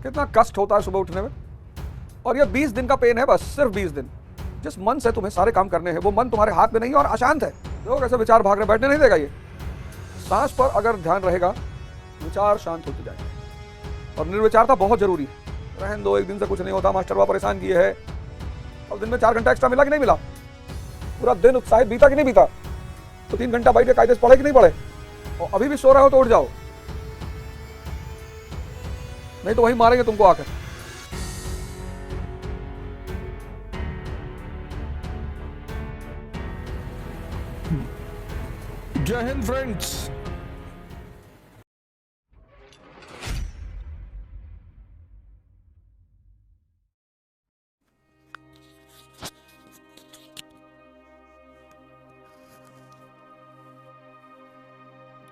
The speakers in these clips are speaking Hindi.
कितना कष्ट होता है सुबह उठने में। और ये 20 दिन का पेन है, बस सिर्फ 20 दिन। जिस मन से तुम्हें सारे काम करने हैं वो मन तुम्हारे हाथ में नहीं है और अशांत है। देखो कैसे विचार भाग रहे, बैठने नहीं देगा ये। सांस पर अगर ध्यान रहेगा विचार शांत होते जाएंगे। और निर्विचारता बहुत जरूरी है। रहन दो, एक दिन से कुछ नहीं होता, मास्टरवा परेशान किए है। अब दिन में 4 घंटा एक्स्ट्रा मिला कि नहीं मिला, पूरा दिन उत्साहित बीता कि नहीं बीता, तो 3 घंटा बैठ के कायदे से पढ़े कि नहीं पढ़े। और अभी भी सो रहे हो तो उठ जाओ, नहीं तो वही मारेंगे तुमको आकर। जय हिंद फ्रेंड्स।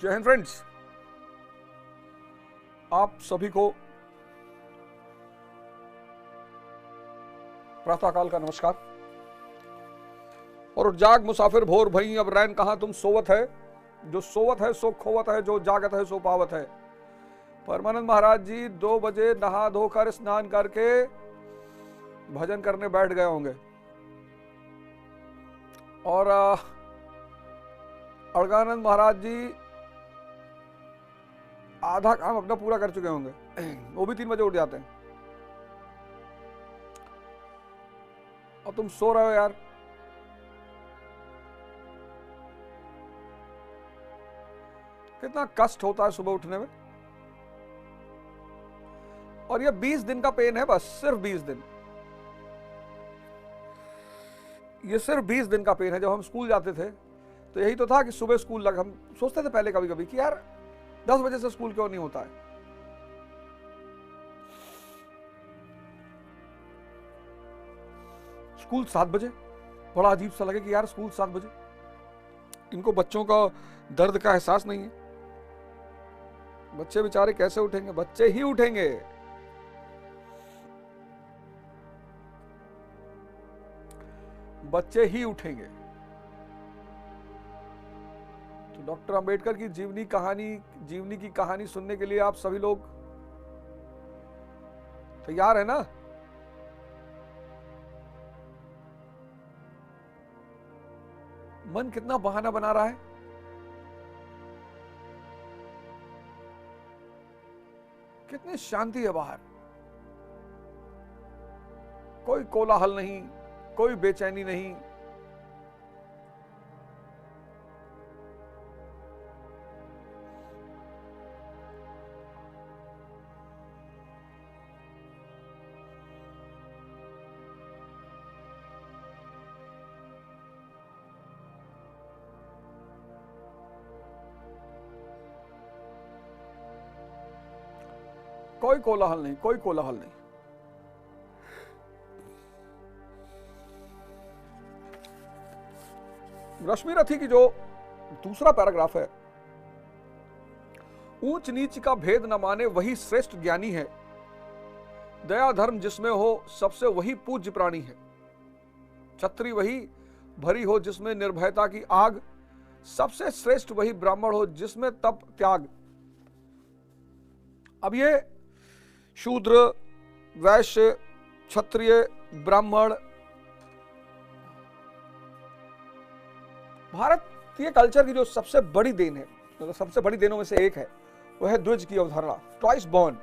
जय हिंद फ्रेंड्स, आप सभी को प्रातःकाल का नमस्कार। और जाग मुसाफिर भोर भई, अब रैन कहां तुम सोवत है। जो सोवत है सो खोवत है, जो जागत है सो पावत है। परमानंद महाराज जी 2 बजे नहा धोकर स्नान करके भजन करने बैठ गए होंगे और अड़गानंद महाराज जी आधा काम अपना पूरा कर चुके होंगे। वो भी 3 बजे उठ जाते हैं और तुम सो रहे हो यार। कितना कष्ट होता है सुबह उठने में। और ये 20 दिन का पेन है, बस सिर्फ 20 दिन। ये सिर्फ 20 दिन का पेन है। जब हम स्कूल जाते थे तो यही तो था कि सुबह स्कूल लग, हम सोचते थे पहले कभी कभी कि यार 10 बजे से स्कूल क्यों नहीं होता है। स्कूल 7 बजे, बड़ा अजीब सा लगे कि यार स्कूल 7 बजे। इनको बच्चों का दर्द का एहसास नहीं है। बच्चे बेचारे कैसे उठेंगे, बच्चे ही उठेंगे। बच्चे ही उठेंगे। तो डॉक्टर अंबेडकर की जीवनी की कहानी सुनने के लिए आप सभी लोग तैयार है ना? मन कितना बहाना बना रहा है। कितनी शांति है बाहर, कोई कोलाहल नहीं, कोई बेचैनी नहीं। कोई कोलाहल नहीं, कोई कोलाहल नहीं। रश्मि रथी की जो दूसरा पैराग्राफ है, ऊंच नीच का भेद न माने वही श्रेष्ठ ज्ञानी है। दया धर्म जिसमें हो सबसे वही पूज्य प्राणी है। छत्री वही भरी हो जिसमें निर्भयता की आग। सबसे श्रेष्ठ वही ब्राह्मण हो जिसमें तप त्याग। अब ये शूद्र, वैश्य, क्षत्रिय, ब्राह्मण, भारतीय कल्चर की जो सबसे बड़ी देन है, मतलब सबसे बड़ी देनों में से एक है, वह है द्विज की अवधारणा, ट्वाइस बॉर्न।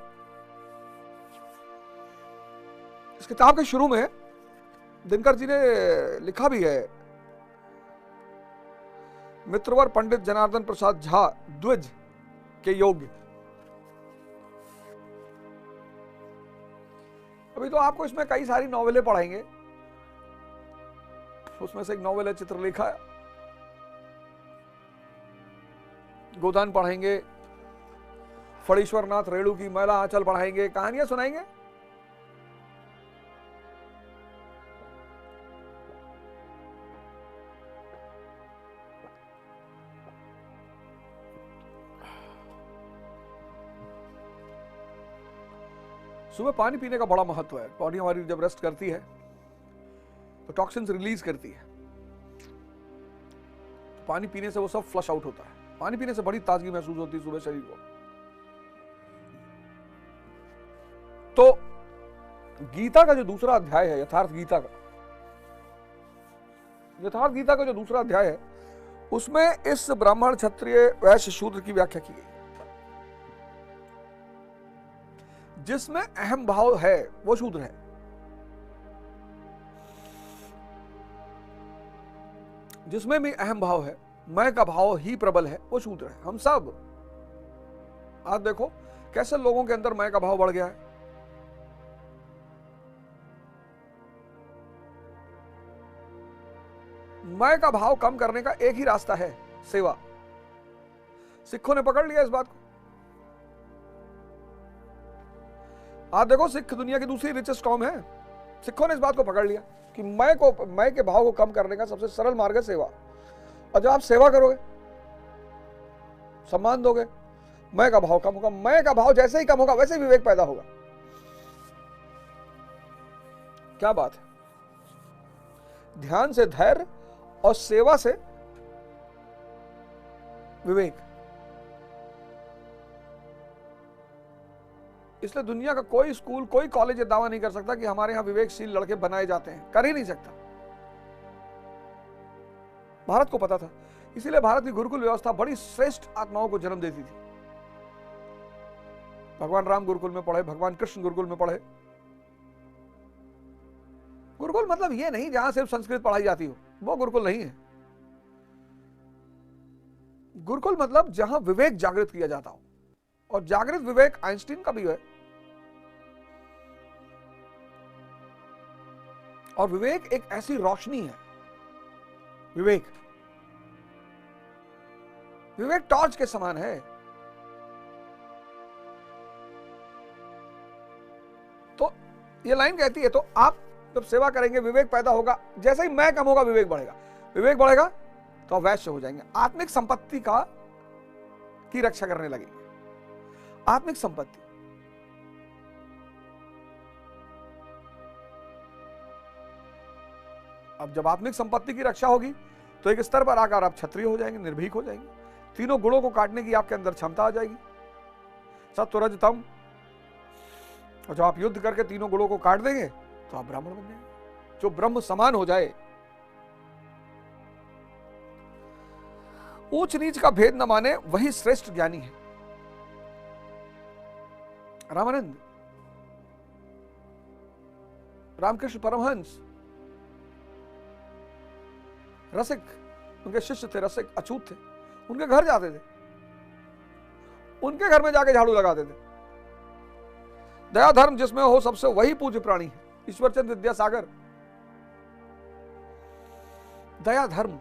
इस किताब के शुरू में दिनकर जी ने लिखा भी है, मित्रवर पंडित जनार्दन प्रसाद झा द्विज के योग्य। अभी तो आपको इसमें कई सारी नॉवेलें पढ़ाएंगे। उसमें से एक नॉवेल है चित्रलेखा, गोदान पढ़ाएंगे, फणीश्वर नाथ रेणु की मैला आंचल पढ़ाएंगे, कहानियां सुनाएंगे। सुबह पानी पीने का बड़ा महत्व है। बॉडी हमारी जब रेस्ट करती है तो टॉक्सिन्स रिलीज करती है। तो पानी पीने से वो सब फ्लश आउट होता है। पानी पीने से बड़ी ताजगी महसूस होती है सुबह शरीर को। तो गीता का जो दूसरा अध्याय है, यथार्थ गीता का जो दूसरा अध्याय है, उसमें इस ब्राह्मण, क्षत्रिय, वैश्य, शूद्र की व्याख्या की गई। जिसमें अहम भाव है वो शूद्र है। जिसमें भी अहम भाव है, मैं का भाव ही प्रबल है, वो शूद्र है। हम सब आज देखो कैसे लोगों के अंदर मैं का भाव बढ़ गया है। मैं का भाव कम करने का एक ही रास्ता है, सेवा। सिखों ने पकड़ लिया इस बात को। आज देखो सिख दुनिया की दूसरी रिचेस्ट कौम है। सिखों ने इस बात को पकड़ लिया कि मैं के भाव को कम करने का सबसे सरल मार्ग है सेवा। और जब आप सेवा करोगे, सम्मान दोगे, मैं का भाव कम होगा। मैं का भाव जैसे ही कम होगा वैसे ही विवेक पैदा होगा। क्या बात है। ध्यान से धैर्य और सेवा से विवेक। इसलिए दुनिया का कोई स्कूल, कोई कॉलेज ये दावा नहीं कर सकता कि हमारे यहां विवेकशील लड़के बनाए जाते हैं। कर ही नहीं सकता। भारत को पता था, इसीलिए भारत की गुरुकुल व्यवस्था बड़ी श्रेष्ठ आत्माओं को जन्म देती थी। भगवान राम गुरुकुल में पढ़े, भगवान कृष्ण गुरुकुल में पढ़े। गुरुकुल मतलब ये नहीं जहां सिर्फ संस्कृत पढ़ाई जाती हो, वो गुरुकुल नहीं है। गुरुकुल मतलब जहां विवेक जागृत किया जाता हो। और जागृत विवेक आइंस्टीन का भी है। और विवेक एक ऐसी रोशनी है। विवेक टॉर्च के समान है। तो ये लाइन कहती है, तो आप जब सेवा करेंगे विवेक पैदा होगा। जैसे ही मैं कम होगा विवेक बढ़ेगा। विवेक बढ़ेगा तो आप वैश्य हो जाएंगे। आत्मिक संपत्ति की रक्षा करने लगेंगे। आत्मिक संपत्ति। अब जब आत्मिक संपत्ति की रक्षा होगी तो एक स्तर पर आकर आप क्षत्रिय हो जाएंगे, निर्भीक हो जाएंगे। तीनों गुणों को काटने की आपके अंदर क्षमता आ जाएगी, सत्व, रज, तम। और जब आप युद्ध करके तीनों गुणों को काट देंगे तो आप ब्राह्मण बन जाएंगे, जो ब्रह्म समान हो जाए। ऊंच नीच का भेद न माने वही श्रेष्ठ ज्ञानी है। रामानंद, रामकृष्ण परमहंस रसिक, उनके शिष्य थे, रसिक, अछूत थे। उनके घर जाते थे, उनके घर में जाके झाड़ू लगाते थे। दया धर्म जिसमें हो सबसे वही पूज्य प्राणी है। ईश्वरचंद विद्यासागर। दया धर्म।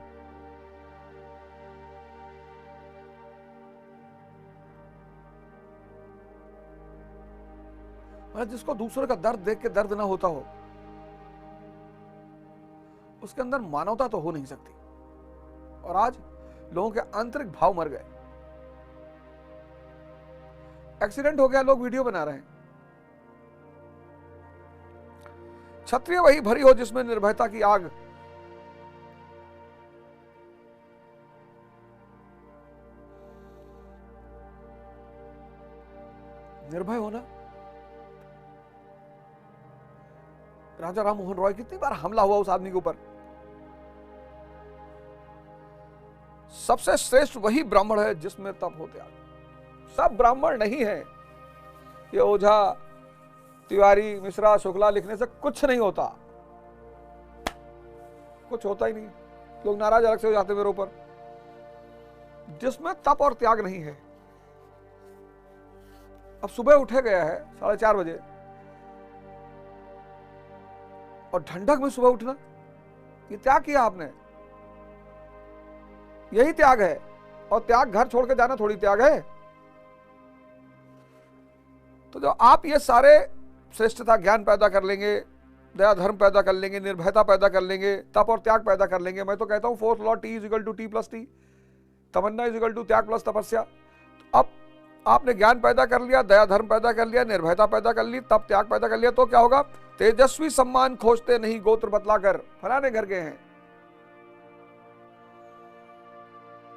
जिसको दूसरे का दर्द देख के दर्द ना होता हो, उसके अंदर मानवता तो हो नहीं सकती। और आज लोगों के आंतरिक भाव मर गए। एक्सीडेंट हो गया, लोग वीडियो बना रहे हैं। क्षत्रिय वही भरी हो जिसमें निर्भयता की आग। निर्भय होना। राजा राम मोहन रॉय, कितनी बार हमला हुआ उस आदमी के ऊपर। सबसे श्रेष्ठ वही ब्राह्मण है जिसमें तप हो त्याग। सब ब्राह्मण नहीं है। ये ओझा, तिवारी, मिश्रा, शुक्ला लिखने से कुछ नहीं होता। कुछ होता ही नहीं। लोग नाराज अलग से हो जाते मेरे ऊपर। जिसमें तप और त्याग नहीं है। अब सुबह उठे गया है 4:30 बजे, और ठंडक में सुबह उठना, ये त्याग किया आपने। यही त्याग है। और त्याग घर छोड़ के जाना थोड़ी त्याग है। तो जो आप ये सारे श्रेष्ठता ज्ञान पैदा कर लेंगे, दया धर्म पैदा कर लेंगे, निर्भयता पैदा कर लेंगे, तप और त्याग पैदा कर लेंगे। मैं तो कहता हूं 4th law T = T + T, तमन्ना = त्याग प्लस तपस्या। तो अब आपने ज्ञान पैदा कर लिया, दया धर्म पैदा कर लिया, निर्भयता पैदा कर ली, तप त्याग पैदा कर लिया, तो क्या होगा? तेजस्वी सम्मान खोजते नहीं गोत्र बतलाकर। फलाने घर के हैं,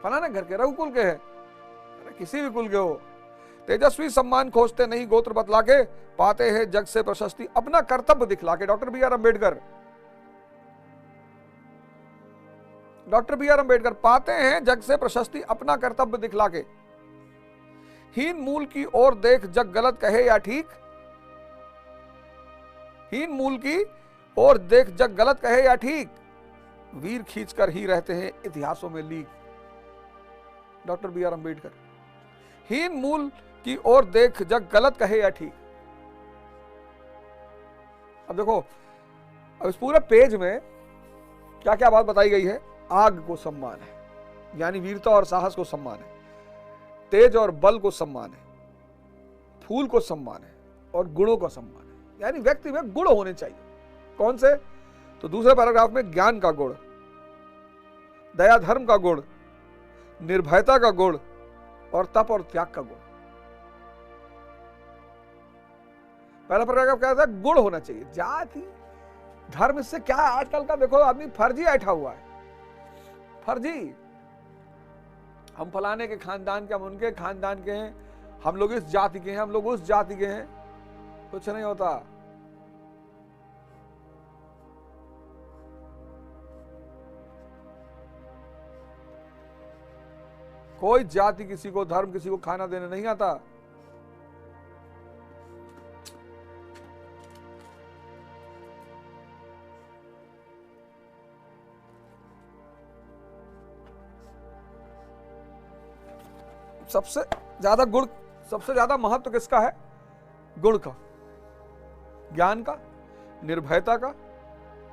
फलाने घर के, रघुकुल के हैं, किसी भी कुल के हो, तेजस्वी सम्मान खोजते नहीं गोत्र बतला के, पाते हैं जग से प्रशस्ति अपना कर्तव्य दिखला के। Doctor B R Ambedkar, doctor B R Ambedkar पाते हैं जग से प्रशस्ति अपना कर्तव्य दिखला के। हीन मूल की ओर देख जग गलत कहे या ठीक, हीन मूल की ओर देख जग गलत कहे या ठीक, वीर खींचकर ही रहते हैं इतिहासों में लीक। डॉक्टर बी आर अम्बेडकर, हीन मूल की ओर देख जग गलत कहे या ठीक। अब देखो, अब इस पूरे पेज में क्या क्या बात बताई गई है। आग को सम्मान है, यानी वीरता और साहस को सम्मान है। तेज और बल को सम्मान है, फूल को सम्मान है, और गुणों का सम्मान है, यानी व्यक्ति में गुण होने चाहिए। कौन से? तो दूसरे पैराग्राफ में ज्ञान का गुण, दया धर्म का गुण, निर्भयता का गुण, और तप और त्याग का गुण। पहला पैराग्राफ क्या था? गुण होना चाहिए। जाति धर्म, इससे क्या है? आजकल का देखो आदमी फर्जी बैठा हुआ है, फर्जी। हम फलाने के खानदान के, हम उनके खानदान के हैं, हम लोग इस जाति के हैं, हम लोग उस जाति के हैं। कुछ नहीं होता। कोई जाति किसी को, धर्म किसी को खाना देने नहीं आता। सबसे ज्यादा गुण, सबसे ज्यादा महत्व किसका है? गुण का, ज्ञान का, निर्भयता का,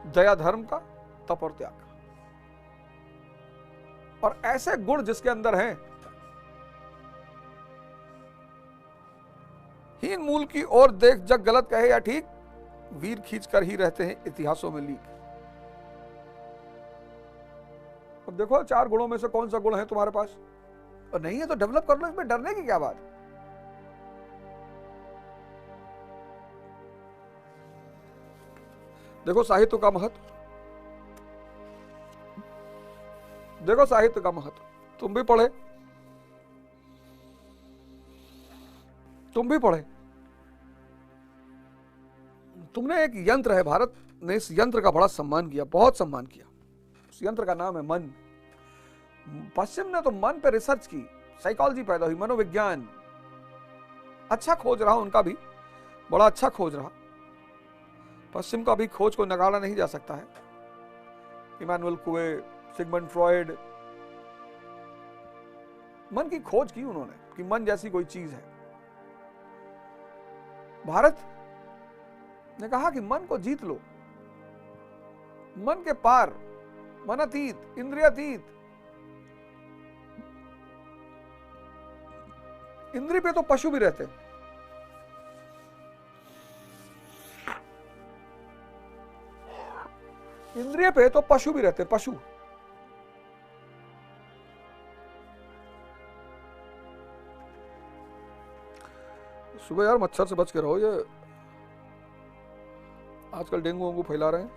दया धर्म का, तप और त्याग का। और ऐसे गुण जिसके अंदर हैं, हीन मूल की ओर देख जग गलत कहे या ठीक, वीर खींच कर ही रहते हैं इतिहासों में लीक। अब देखो 4 गुणों में से कौन सा गुण है तुम्हारे पास, और नहीं है तो डेवलप कर लो। इसमें डरने की क्या बात? देखो साहित्य का महत्व, देखो साहित्य का महत्व। तुम भी पढ़े, तुम भी पढ़े। तुमने एक यंत्र है, भारत ने इस यंत्र का बड़ा सम्मान किया, बहुत सम्मान किया। उस यंत्र का नाम है मन। पश्चिम ने तो मन पे रिसर्च की, साइकोलॉजी पैदा हुई, मनोविज्ञान अच्छा खोज रहा, उनका भी बड़ा अच्छा खोज रहा। पश्चिम का भी खोज को नकारा नहीं जा सकता है। इमैनुअल कुवे, सिगमंड फ्रॉइड, मन की खोज की उन्होंने कि मन जैसी कोई चीज है। भारत ने कहा कि मन को जीत लो, मन के पार, मन अतीत, इंद्रियातीत। इंद्रिय पे तो पशु भी रहते, इंद्रिय पे तो पशु भी रहते, पशु। सुबह यार मच्छर से बच के रहो, ये आजकल डेंगू वेंगू फैला रहे हैं।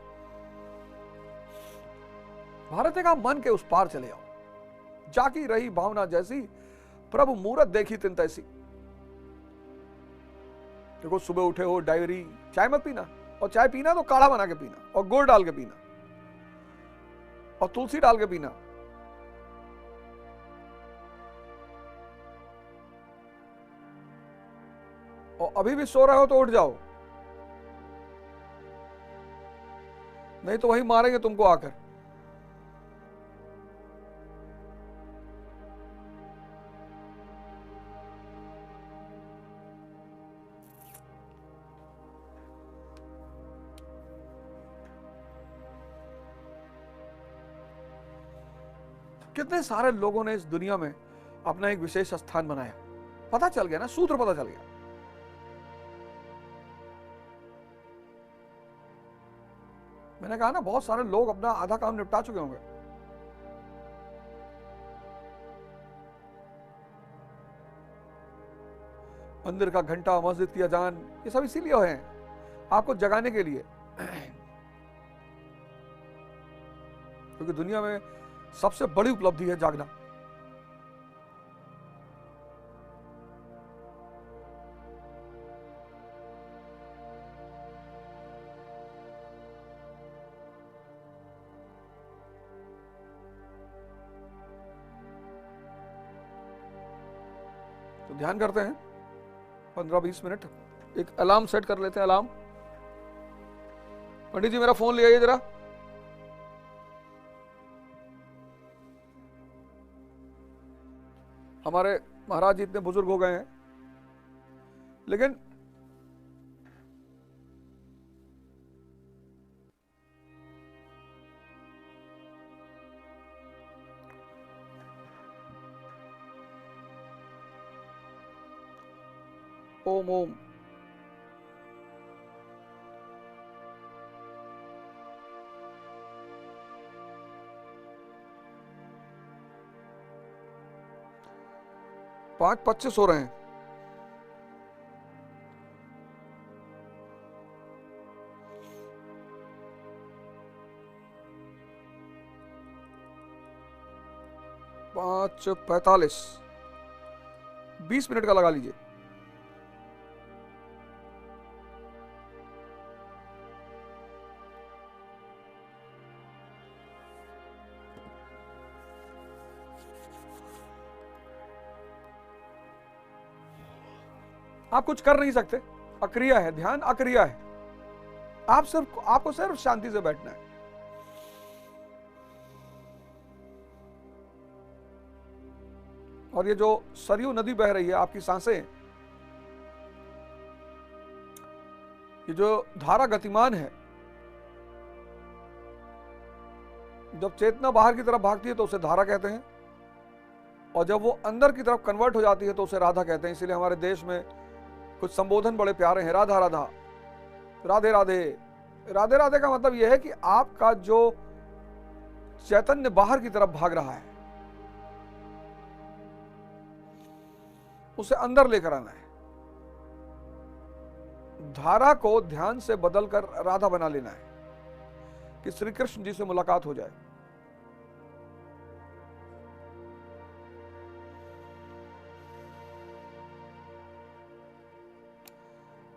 भारत ने कहा मन के उस पार चले आओ, जाकी रही भावना जैसी, प्रभु मूरत देखी तिन तैसी। देखो सुबह उठे हो, डायरी, चाय मत पीना, और चाय पीना तो काढ़ा बना के पीना, और गुड़ डाल के पीना, और तुलसी डाल के पीना। और अभी भी सो रहे हो तो उठ जाओ, नहीं तो वही मारेंगे तुमको आकर। कितने सारे लोगों ने इस दुनिया में अपना एक विशेष स्थान बनाया। पता चल गया ना, सूत्र पता चल गया। मैंने कहा ना, बहुत सारे लोग अपना आधा काम निपटा चुके होंगे। मंदिर का घंटा, मस्जिद की अजान, ये सब इसीलिए हैं, आपको जगाने के लिए। क्योंकि दुनिया में सबसे बड़ी उपलब्धि है जागना। ध्यान करते हैं 15-20 मिनट। एक अलार्म सेट कर लेते हैं। अलार्म, पंडित जी मेरा फोन ले आइए जरा। हमारे महाराज जी इतने बुजुर्ग हो गए हैं, लेकिन ओम ओम पांच 25 हो रहे हैं। पांच 45, 20 मिनट का लगा लीजिए। आप कुछ कर नहीं सकते, अक्रिया है, ध्यान अक्रिया है। आपको सिर्फ शांति से बैठना है। और ये जो सरयू नदी बह रही है, आपकी सांसें, ये जो धारा गतिमान है, जब चेतना बाहर की तरफ भागती है तो उसे धारा कहते हैं, और जब वो अंदर की तरफ कन्वर्ट हो जाती है तो उसे राधा कहते हैं। इसीलिए हमारे देश में कुछ संबोधन बड़े प्यारे हैं, राधा राधा, राधे राधे। राधे राधे का मतलब यह है कि आपका जो चैतन्य बाहर की तरफ भाग रहा है उसे अंदर लेकर आना है। धारा को ध्यान से बदलकर राधा बना लेना है कि श्री कृष्ण जी से मुलाकात हो जाए।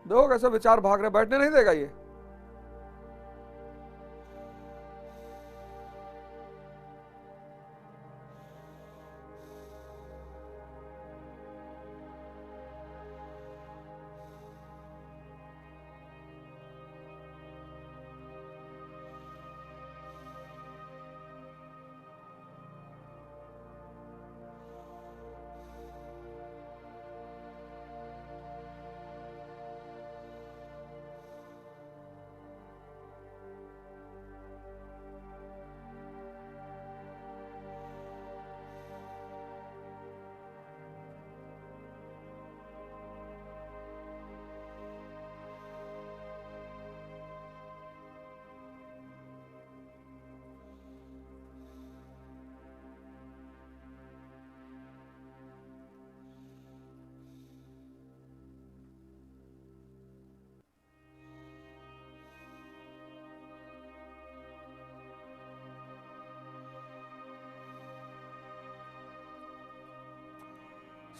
देखो कैसे विचार भाग रहे, बैठने नहीं देगा ये।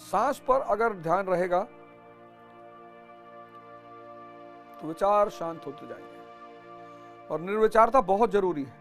सांस पर अगर ध्यान रहेगा तो विचार शांत होते जाएंगे, और निर्विचारता बहुत जरूरी है।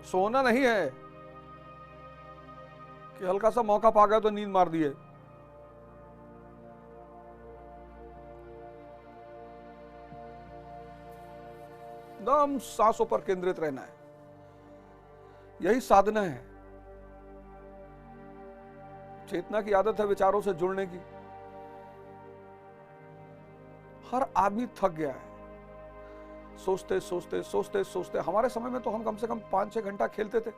सोना नहीं है कि हल्का सा मौका पा गया तो नींद मार दिए। एकदम सांसों पर केंद्रित रहना है, यही साधना है। चेतना की आदत है विचारों से जुड़ने की। हर आदमी थक गया है सोचते सोचते सोचते सोचते। हमारे समय में तो हम कम से कम 5-6 घंटा खेलते थे,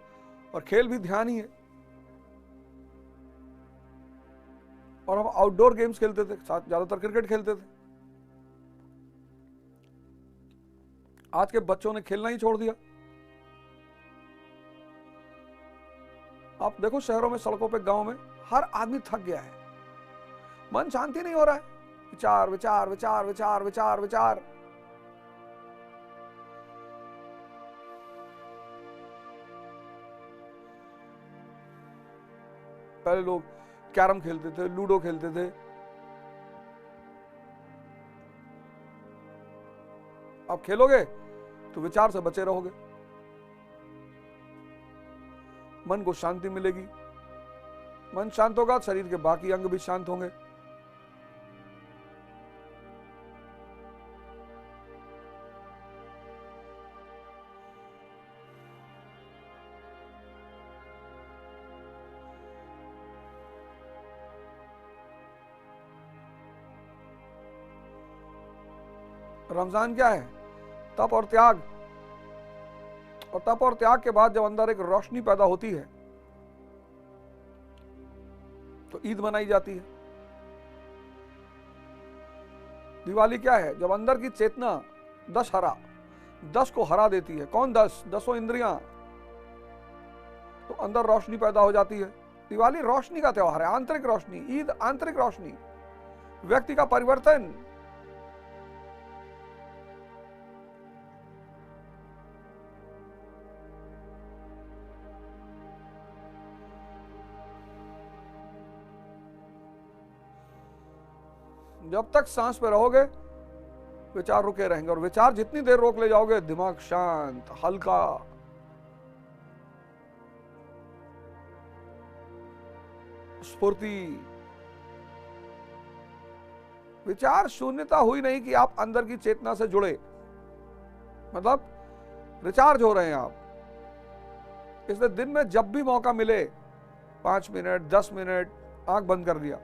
और खेल भी ध्यान ही है। और हम आउटडोर गेम्स खेलते थे, ज्यादातर क्रिकेट खेलते थे। आज के बच्चों ने खेलना ही छोड़ दिया। आप देखो शहरों में, सड़कों पे, गांव में हर आदमी थक गया है। मन शांति नहीं हो रहा है। विचार विचार विचार विचार विचार विचार। पहले लोग कैरम खेलते थे, लूडो खेलते थे। आप खेलोगे तो विचार से बचे रहोगे, मन को शांति मिलेगी। मन शांत होगा, शरीर के बाकी अंग भी शांत होंगे। रमजान क्या है? तप और त्याग। और तप और त्याग के बाद जब अंदर एक रोशनी पैदा होती है तो ईद मनाई जाती है। दिवाली क्या है? जब अंदर की चेतना 10 को हरा देती है। कौन 10? 10 इंद्रियां। तो अंदर रोशनी पैदा हो जाती है। दिवाली रोशनी का त्योहार है, आंतरिक रोशनी। ईद आंतरिक रोशनी, व्यक्ति का परिवर्तन। जब तक सांस पे रहोगे विचार रुके रहेंगे, और विचार जितनी देर रोक ले जाओगे दिमाग शांत, हल्का। स्फूर्ति। विचार शून्यता हुई नहीं कि आप अंदर की चेतना से जुड़े, मतलब रिचार्ज हो रहे हैं आप। इसलिए दिन में जब भी मौका मिले 5 मिनट 10 मिनट आंख बंद कर दिया,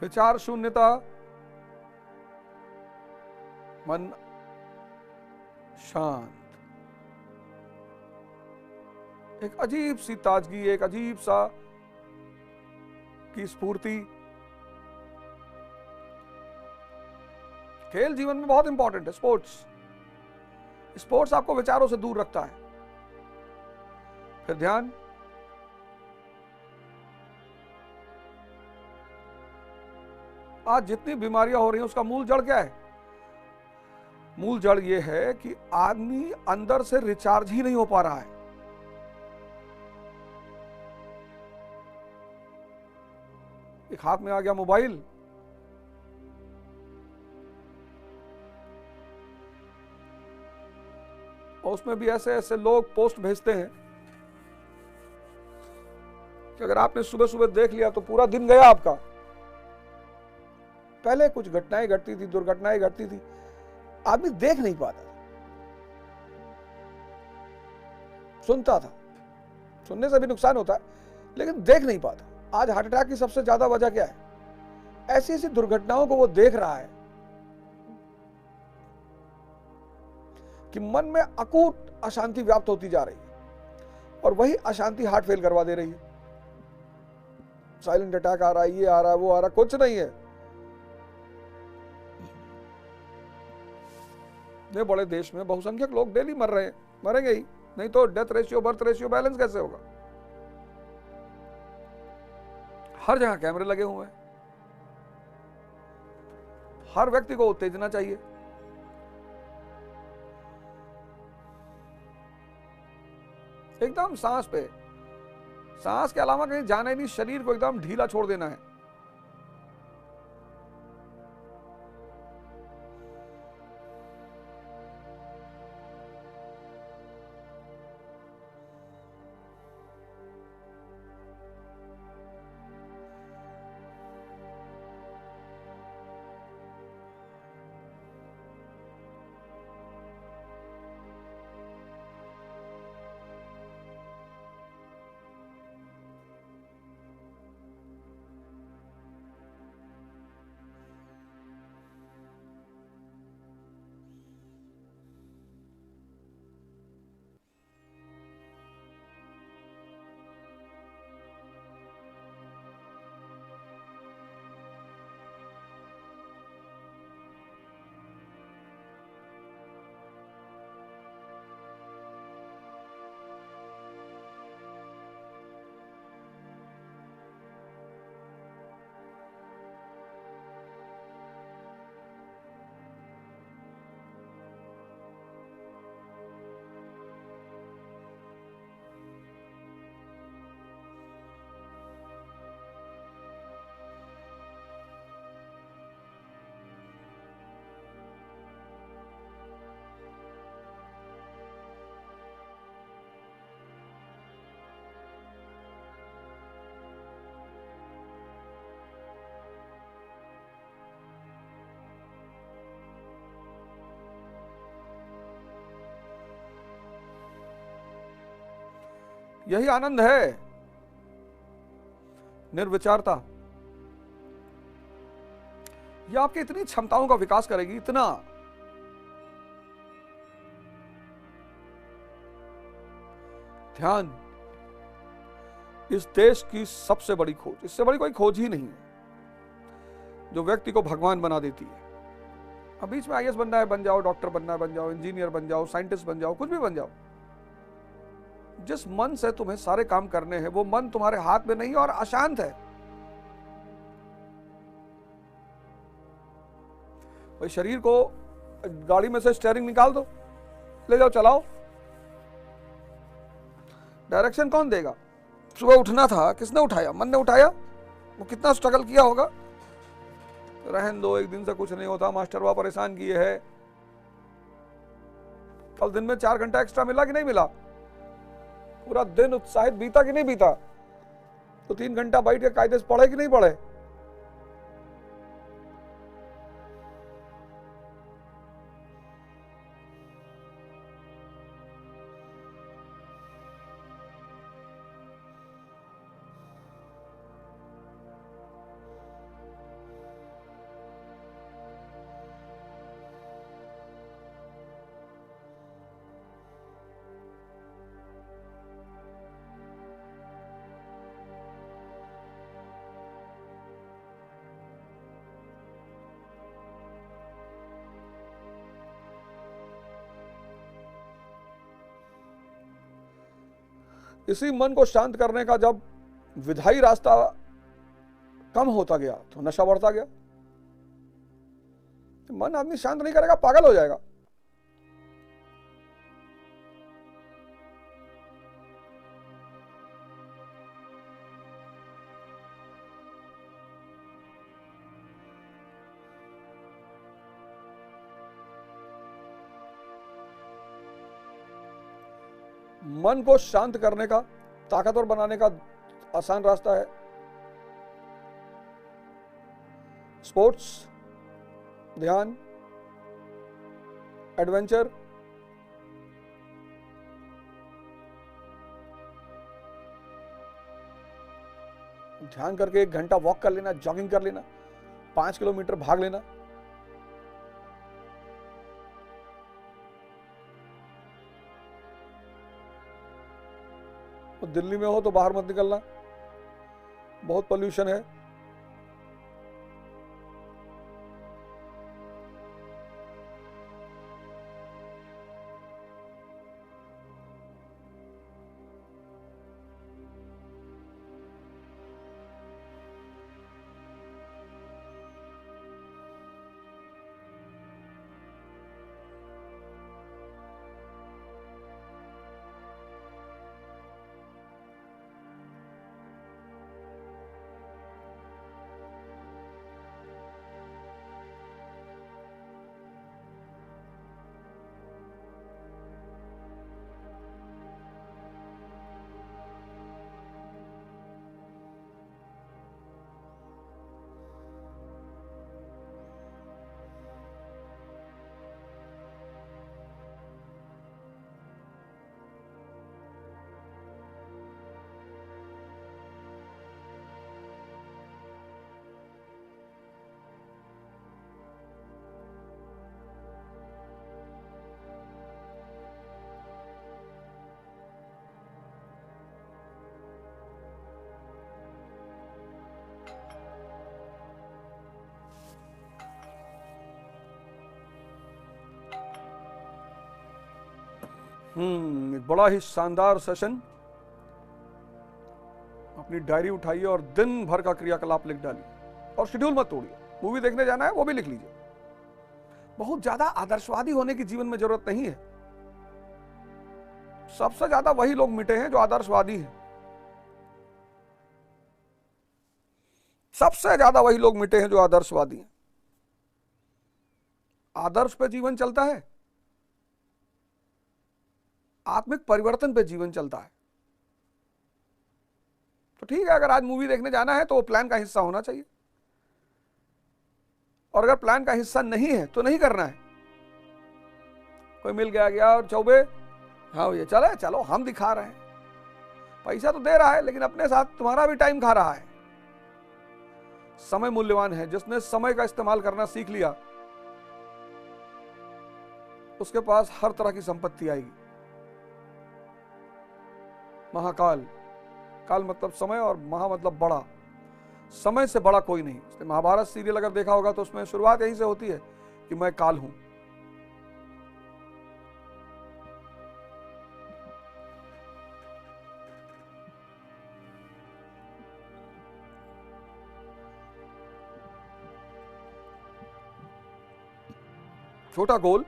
विचार शून्यता, मन शांत, एक अजीब सी ताजगी, एक अजीब सा की स्फूर्ति। खेल जीवन में बहुत इंपॉर्टेंट है। स्पोर्ट्स आपको विचारों से दूर रखता है। फिर ध्यान। आज जितनी बीमारियां हो रही हैं उसका मूल जड़ क्या है? मूल जड़ यह है कि आदमी अंदर से रिचार्ज ही नहीं हो पा रहा है। एक हाथ में आ गया मोबाइल, और उसमें भी ऐसे ऐसे लोग पोस्ट भेजते हैं कि अगर आपने सुबह सुबह देख लिया तो पूरा दिन गया आपका। पहले कुछ घटनाएं घटती थी, दुर्घटनाएं घटती थी, आदमी देख नहीं पाता था, सुनता था, सुनने से भी नुकसान होता है लेकिन देख नहीं पाता। आज हार्ट अटैक की सबसे ज्यादा वजह क्या है? ऐसी ऐसी दुर्घटनाओं को वो देख रहा है कि मन में अकूट अशांति व्याप्त होती जा रही है और वही अशांति हार्ट फेल करवा दे रही है। साइलेंट अटैक आ रहा है, ये आ रहा है, वो आ रहा है, कुछ नहीं है। ये बड़े देश में बहुसंख्यक लोग डेली मर रहे हैं, मरेंगे ही, नहीं तो death ratio birth ratio balance कैसे होगा? हर जगह कैमरे लगे हुए हैं, हर व्यक्ति को उत्तेजना चाहिए। एकदम सांस पे, सांस के अलावा कहीं जाना ही नहीं, शरीर को एकदम ढीला छोड़ देना है। यही आनंद है, निर्विचारता। यह आपकी इतनी क्षमताओं का विकास करेगी, इतना। ध्यान इस देश की सबसे बड़ी खोज, इससे बड़ी कोई खोज ही नहीं है जो व्यक्ति को भगवान बना देती है। अब बीच में आईएएस बनना है बन जाओ, डॉक्टर बनना है बन जाओ, इंजीनियर बन जाओ, साइंटिस्ट बन जाओ, कुछ भी बन जाओ। जिस मन से तुम्हें सारे काम करने हैं वो मन तुम्हारे हाथ में नहीं और अशांत है। भाई शरीर को गाड़ी में से स्टीयरिंग निकाल दो, ले जाओ, चलाओ। डायरेक्शन कौन देगा? सुबह उठना था, किसने उठाया? मन ने उठाया। वो कितना स्ट्रगल किया होगा। रहन दो, एक दिन से कुछ नहीं होता, मास्टर वह परेशान किए है। कल दिन में 4 घंटा एक्स्ट्रा मिला कि नहीं मिला? पूरा दिन उत्साहित बीता कि नहीं बीता? तो 3 घंटा बैठ के कायदे से पढ़े कि नहीं पढ़े? इसी मन को शांत करने का जब विधायी रास्ता कम होता गया तो नशा बढ़ता गया। मन आदमी शांत नहीं करेगा, पागल हो जाएगा। मन को शांत करने का, ताकतवर बनाने का आसान रास्ता है स्पोर्ट्स। ध्यान, एडवेंचर, ध्यान करके 1 घंटा वॉक कर लेना, जॉगिंग कर लेना, 5 किलोमीटर भाग लेना। तो दिल्ली में हो तो बाहर मत निकलना, बहुत पोल्यूशन है। एक बड़ा ही शानदार सेशन। अपनी डायरी उठाइए और दिन भर का क्रियाकलाप लिख डालिए और शेड्यूल मत तोड़िए। मूवी देखने जाना है वो भी लिख लीजिए। बहुत ज्यादा आदर्शवादी होने की जीवन में जरूरत नहीं है। सबसे ज्यादा वही लोग मिटे हैं जो आदर्शवादी हैं। सबसे ज्यादा वही लोग मिटे हैं जो आदर्शवादी हैं। आदर्श पे जीवन चलता है, आत्मिक परिवर्तन पे जीवन चलता है। तो ठीक है, अगर आज मूवी देखने जाना है तो वो प्लान का हिस्सा होना चाहिए, और अगर प्लान का हिस्सा नहीं है तो नहीं करना है। कोई मिल गया और चौबे, हाँ ये चले चलो हम दिखा रहे हैं, पैसा तो दे रहा है लेकिन अपने साथ तुम्हारा भी टाइम खा रहा है। समय मूल्यवान है। जिसने समय का इस्तेमाल करना सीख लिया उसके पास हर तरह की संपत्ति आएगी। महाकाल, काल मतलब समय और महा मतलब बड़ा। समय से बड़ा कोई नहीं। इसलिए महाभारत सीरियल अगर देखा होगा तो उसमें शुरुआत यहीं से होती है कि मैं काल हूं। छोटा गोल,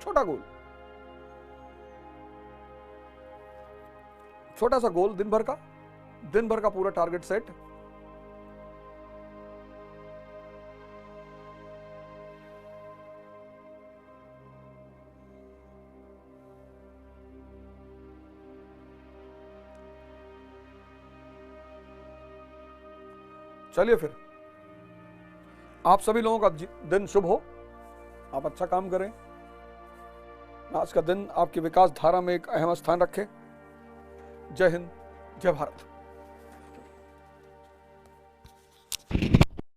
छोटा गोल, छोटा सा गोल, दिन भर का पूरा टारगेट सेट। चलिए फिर, आप सभी लोगों का दिन शुभ हो। आप अच्छा काम करें। आज का दिन आपकी विकास धारा में एक अहम स्थान रखे। जय हिंद, जय भारत।